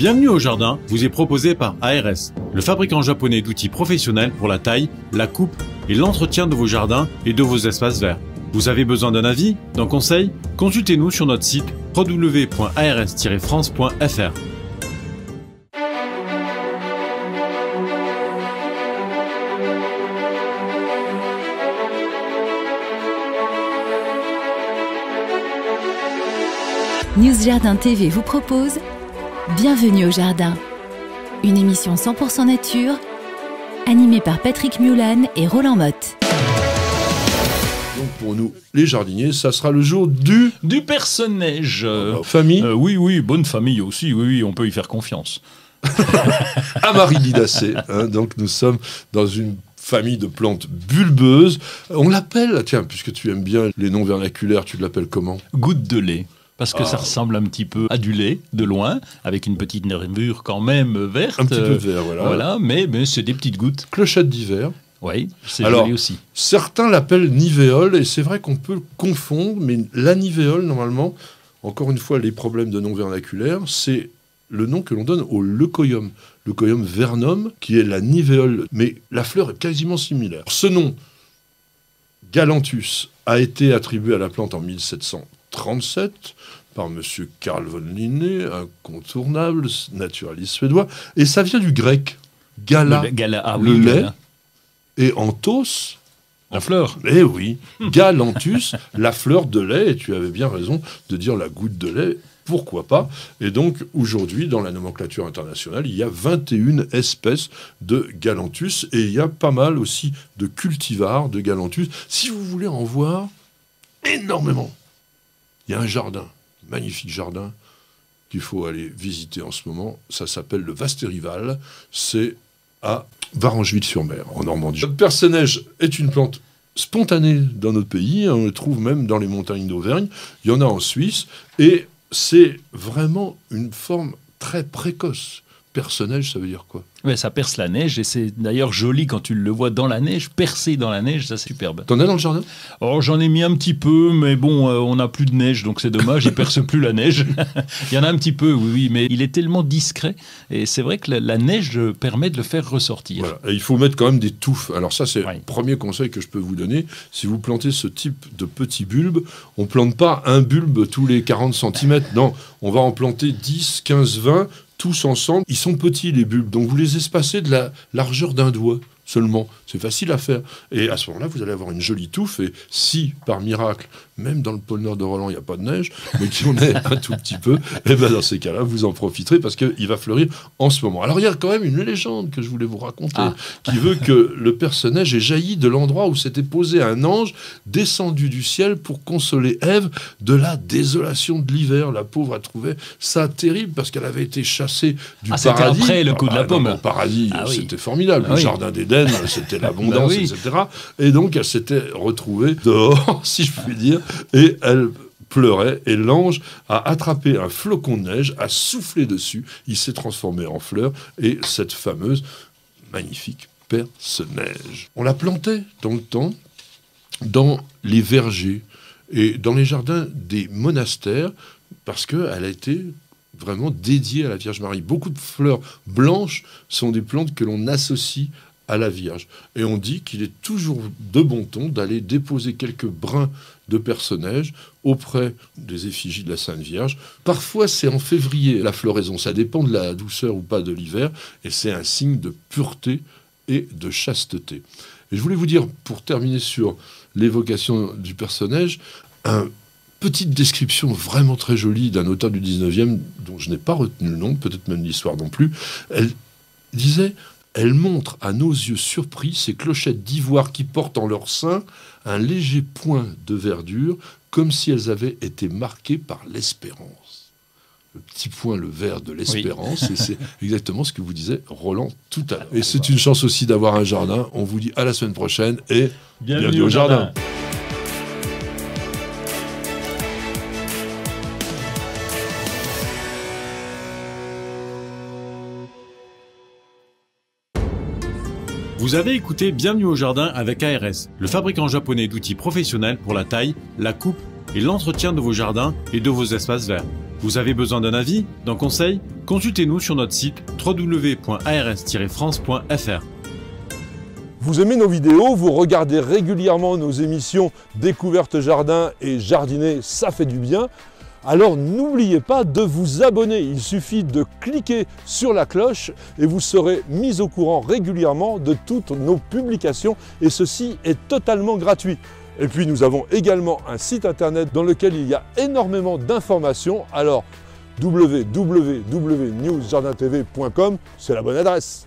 Bienvenue au jardin vous est proposé par ARS, le fabricant japonais d'outils professionnels pour la taille, la coupe et l'entretien de vos jardins et de vos espaces verts. Vous avez besoin d'un avis, d'un conseil? Consultez-nous sur notre site www.ars-france.fr. News Jardin TV vous propose Bienvenue au Jardin, une émission 100% nature, animée par Patrick Mulan et Roland Motte. Donc pour nous, les jardiniers, ça sera le jour du Perce-Neige. Famille. Oui, bonne famille aussi, oui, on peut y faire confiance. Amaryllidaceae. Donc nous sommes dans une famille de plantes bulbeuses. On l'appelle, tiens, puisque tu aimes bien les noms vernaculaires, tu l'appelles comment? Goutte de lait. Parce que ça ressemble un petit peu à du lait, de loin, avec une petite nervure quand même verte. Un petit peu vert, voilà. Voilà, mais c'est des petites gouttes. Clochette d'hiver. Oui, c'est joli aussi. Certains l'appellent nivéole, et c'est vrai qu'on peut le confondre, mais la nivéole, normalement, encore une fois, les problèmes de nom vernaculaire, c'est le nom que l'on donne au leucoium. Leucoium vernum, qui est la nivéole, mais la fleur est quasiment similaire. Ce nom, Galanthus, a été attribué à la plante en 1737 par M. Carl von Linné, incontournable, naturaliste suédois, et ça vient du grec. Gala, le lait, et anthos, la fleur. Eh oui, Galanthus, la fleur de lait, et tu avais bien raison de dire la goutte de lait, pourquoi pas. Et donc, aujourd'hui, dans la nomenclature internationale, il y a 21 espèces de Galanthus, et il y a pas mal aussi de cultivars de Galanthus. Si vous voulez en voir énormément, il y a un jardin, un magnifique jardin, qu'il faut aller visiter en ce moment. Ça s'appelle le Vastérival. C'est à Varengeville-sur-Mer, en Normandie. Le perce-neige est une plante spontanée dans notre pays. On le trouve même dans les montagnes d'Auvergne. Il y en a en Suisse. Et c'est vraiment une forme très précoce. Perce-neige, ça veut dire quoi? Ouais, ça perce la neige, et c'est d'ailleurs joli quand tu le vois dans la neige, percé dans la neige, ça c'est superbe. T'en as dans le jardin? Oh, j'en ai mis un petit peu, mais bon, on n'a plus de neige, donc c'est dommage, il perce plus la neige. Il y en a un petit peu, oui, mais il est tellement discret, et c'est vrai que la neige permet de le faire ressortir. Voilà. Et il faut mettre quand même des touffes. Alors ça, c'est le premier conseil que je peux vous donner. Si vous plantez ce type de petits bulbes, on ne plante pas un bulbe tous les 40 cm. Non, on va en planter 10, 15, 20, tous ensemble. Ils sont petits, les bulbes, donc vous les espacez de la largeur d'un doigt seulement. C'est facile à faire. Et à ce moment-là, vous allez avoir une jolie touffe. Et si, par miracle, même dans le pôle Nord de Roland, il n'y a pas de neige, mais qu'il y en ait un tout petit peu, et bien dans ces cas-là, vous en profiterez parce qu'il va fleurir en ce moment. Alors, il y a quand même une légende que je voulais vous raconter qui veut que le perce-neige ait jailli de l'endroit où s'était posé un ange descendu du ciel pour consoler Ève de la désolation de l'hiver. La pauvre a trouvé ça terrible parce qu'elle avait été chassée du paradis. C'était après le coup de la pomme. Le paradis, c'était formidable. Le jardin d'Éden, c'était l'abondance, etc. Et donc, elle s'était retrouvée dehors, si je puis dire, et elle pleurait, et l'ange a attrapé un flocon de neige, a soufflé dessus, il s'est transformé en fleur, et cette fameuse, magnifique perce-neige. On la plantait dans le temps, dans les vergers, et dans les jardins des monastères, parce qu'elle a été vraiment dédiée à la Vierge Marie. Beaucoup de fleurs blanches sont des plantes que l'on associe à la Vierge. Et on dit qu'il est toujours de bon ton d'aller déposer quelques brins de perce-neige auprès des effigies de la Sainte Vierge. Parfois, c'est en février, la floraison. Ça dépend de la douceur ou pas de l'hiver. Et c'est un signe de pureté et de chasteté. Et je voulais vous dire, pour terminer sur l'évocation du perce-neige, une petite description vraiment très jolie d'un auteur du 19e, dont je n'ai pas retenu le nom, peut-être même l'histoire non plus. Elle disait... Elle montre à nos yeux surpris ces clochettes d'ivoire qui portent en leur sein un léger point de verdure, comme si elles avaient été marquées par l'espérance. Le petit point, le vert de l'espérance, et c'est exactement ce que vous disait Roland tout à l'heure. Et c'est une chance aussi d'avoir un jardin. On vous dit à la semaine prochaine et bienvenue au jardin. Vous avez écouté Bienvenue au jardin avec ARS, le fabricant japonais d'outils professionnels pour la taille, la coupe et l'entretien de vos jardins et de vos espaces verts. Vous avez besoin d'un avis, d'un conseil? consultez-nous sur notre site www.ars-france.fr. Vous aimez nos vidéos, vous regardez régulièrement nos émissions Découverte Jardin et Jardiner, ça fait du bien. Alors n'oubliez pas de vous abonner, il suffit de cliquer sur la cloche et vous serez mis au courant régulièrement de toutes nos publications et ceci est totalement gratuit. Et puis nous avons également un site internet dans lequel il y a énormément d'informations, alors www.newsjardintv.com, c'est la bonne adresse.